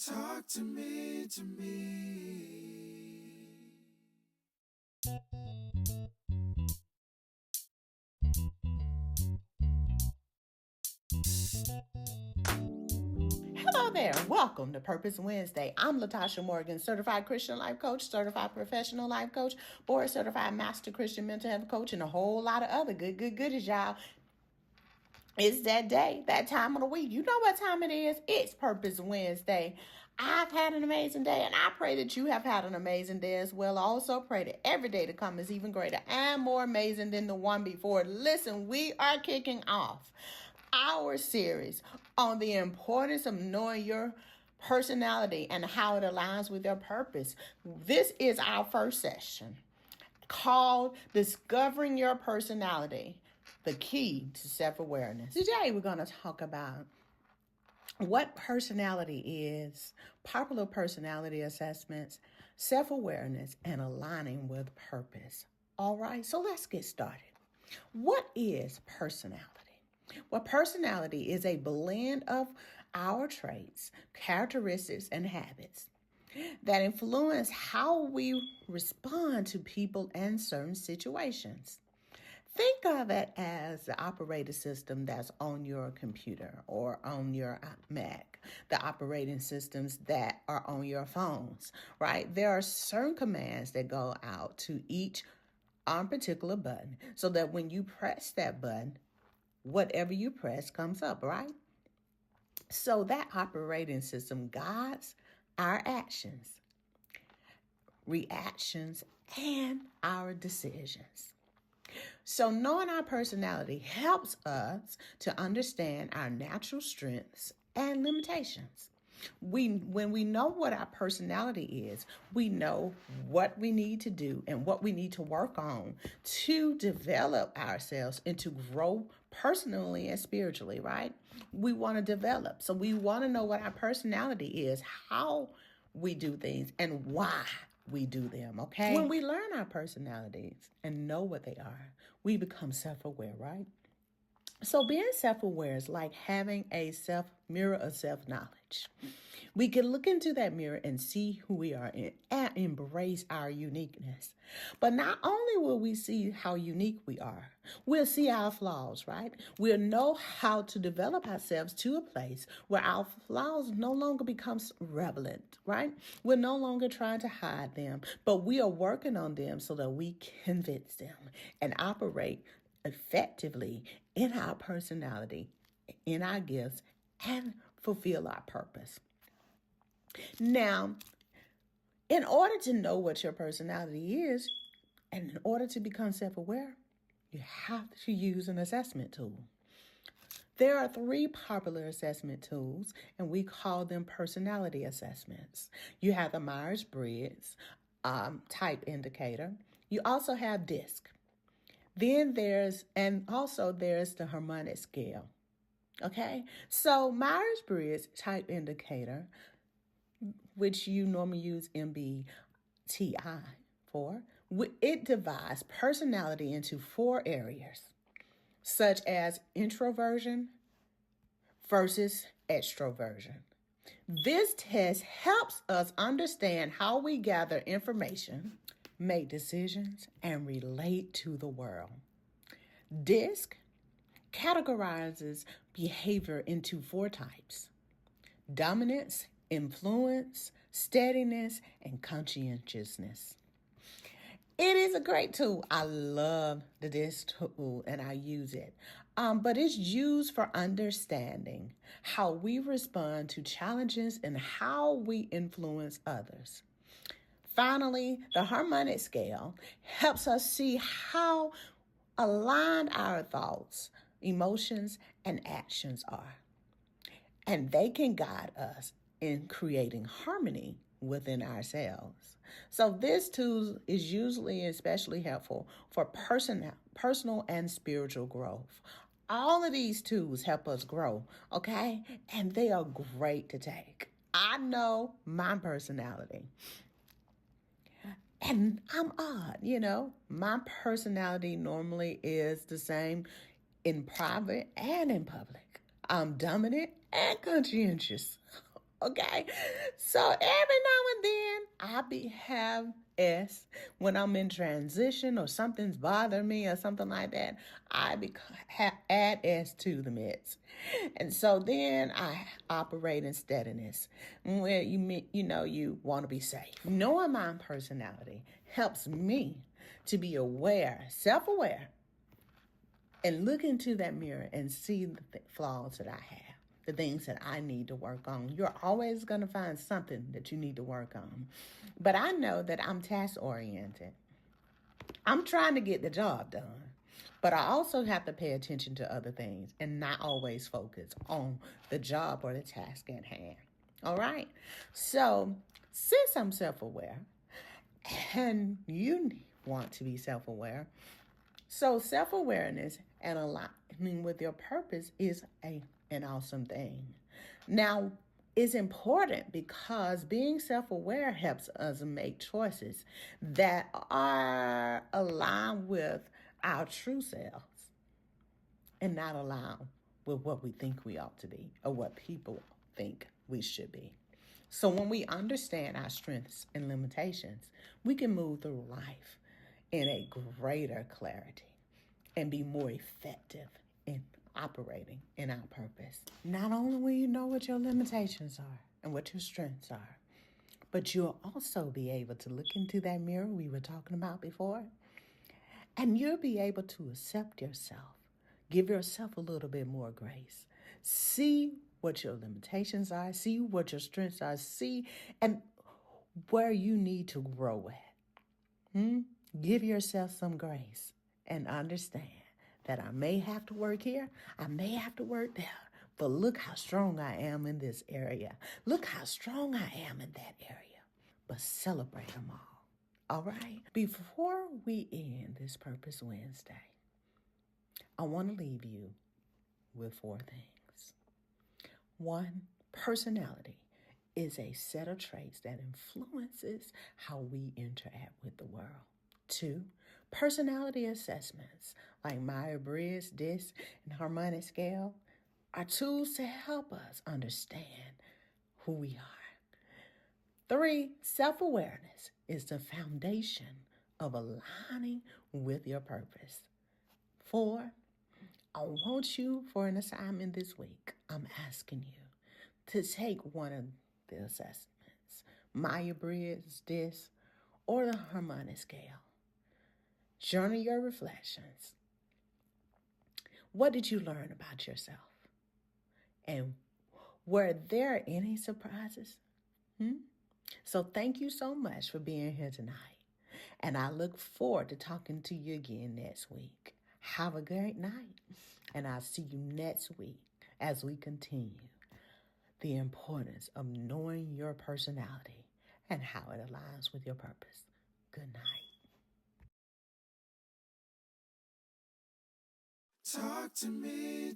Talk to me, Hello there. Welcome to Purpose Wednesday. I'm Latasha Morgan, certified Christian life coach, certified professional life coach, board certified master Christian mental health coach, and a whole lot of other goodies, y'all. It's that day, that time of the week. You know what time it is? It's Purpose Wednesday. I've had an amazing day, and I pray that you have had an amazing day as well. I also pray that every day to come is even greater and more amazing than the one before. Listen, we are kicking off our series on the importance of knowing your personality and how it aligns with your purpose. This is our first session called Discovering Your Personality, the Key to Self-Awareness. Today we're going to talk about what personality is, popular personality assessments, self-awareness, and aligning with purpose. All right, so let's get started. What is personality? Well, personality is a blend of our traits, characteristics, and habits that influence how we respond to people and certain situations. Think of it as the operating system that's on your computer or on your Mac, the operating systems that are on your phones, right? There are certain commands that go out to each particular button so that when you press that button, whatever you press comes up, right? So that operating system guides our actions, reactions, and our decisions. So knowing our personality helps us to understand our natural strengths and limitations. When we know what our personality is, we know what we need to do and what we need to work on to develop ourselves and to grow personally and spiritually, right? We want to develop. So we want to know what our personality is, how we do things, and why we do them, okay? When we learn our personalities and know what they are, we become self-aware, right? So being self-aware is like having a mirror of self-knowledge. We can look into that mirror and see who we are and embrace our uniqueness. But not only will we see how unique we are, we'll see our flaws, right? We'll know how to develop ourselves to a place where our flaws no longer becomes relevant, right? We're no longer trying to hide them, but we are working on them so that we can fix them and operate effectively in our personality, in our gifts, and fulfill our purpose. Now, in order to know what your personality is, and in order to become self-aware, you have to use an assessment tool. There are 3 popular assessment tools, and we call them personality assessments. You have the Myers-Briggs type indicator. You also have DISC. Then there's the Harmonic scale. Okay, so Myers-Briggs type indicator, which you normally use MBTI for, it divides personality into 4 areas, such as introversion versus extroversion. This test helps us understand how we gather information, make decisions, and relate to the world. DISC categorizes behavior into 4 types: dominance, influence, steadiness, and conscientiousness. It is a great tool. I love the DISC tool and I use it. But it's used for understanding how we respond to challenges and how we influence others. Finally, the Harmonic scale helps us see how aligned our thoughts, emotions, and actions are. And they can guide us in creating harmony within ourselves. So this tool is usually especially helpful for personal and spiritual growth. All of these tools help us grow, okay? And they are great to take. I know my personality. And I'm odd, My personality normally is the same in private and in public. I'm dominant and conscientious. Okay, so every now and then have S when I'm in transition or something's bothering me or something like that. Add S to the mix, and so then I operate in steadiness, where you want to be safe. Knowing my personality helps me to be aware, self-aware, and look into that mirror and see the flaws that I have, the things that I need to work on. You're always going to find something that you need to work on. But I know that I'm task oriented. I'm trying to get the job done. But I also have to pay attention to other things and not always focus on the job or the task at hand. All right? So, since I'm self aware and you want to be self aware, so self-awareness and aligning with your purpose is an awesome thing. Now, it's important because being self-aware helps us make choices that are aligned with our true selves and not aligned with what we think we ought to be or what people think we should be. So when we understand our strengths and limitations, we can move through life in a greater clarity and be more effective in operating in our purpose. Not only will you know what your limitations are and what your strengths are, but you'll also be able to look into that mirror we were talking about before, and you'll be able to accept yourself, give yourself a little bit more grace, see what your limitations are, see what your strengths are, see and where you need to grow at. Give yourself some grace and understand that I may have to work here, I may have to work there, but look how strong I am in this area. Look how strong I am in that area. But celebrate them all. All right? Before we end this Purpose Wednesday, I want to leave you with 4 things. 1, personality is a set of traits that influences how we interact with the world. 2, personality assessments like Myers-Briggs, DISC, and Harmonic scale are tools to help us understand who we are. 3, self-awareness is the foundation of aligning with your purpose. 4, I want you for an assignment this week. I'm asking you to take one of the assessments, Myers-Briggs, DISC, or the Harmonic scale. Journal your reflections. What did you learn about yourself? And were there any surprises? So thank you so much for being here tonight. And I look forward to talking to you again next week. Have a great night. And I'll see you next week as we continue the importance of knowing your personality and how it aligns with your purpose. Good night. Talk to me,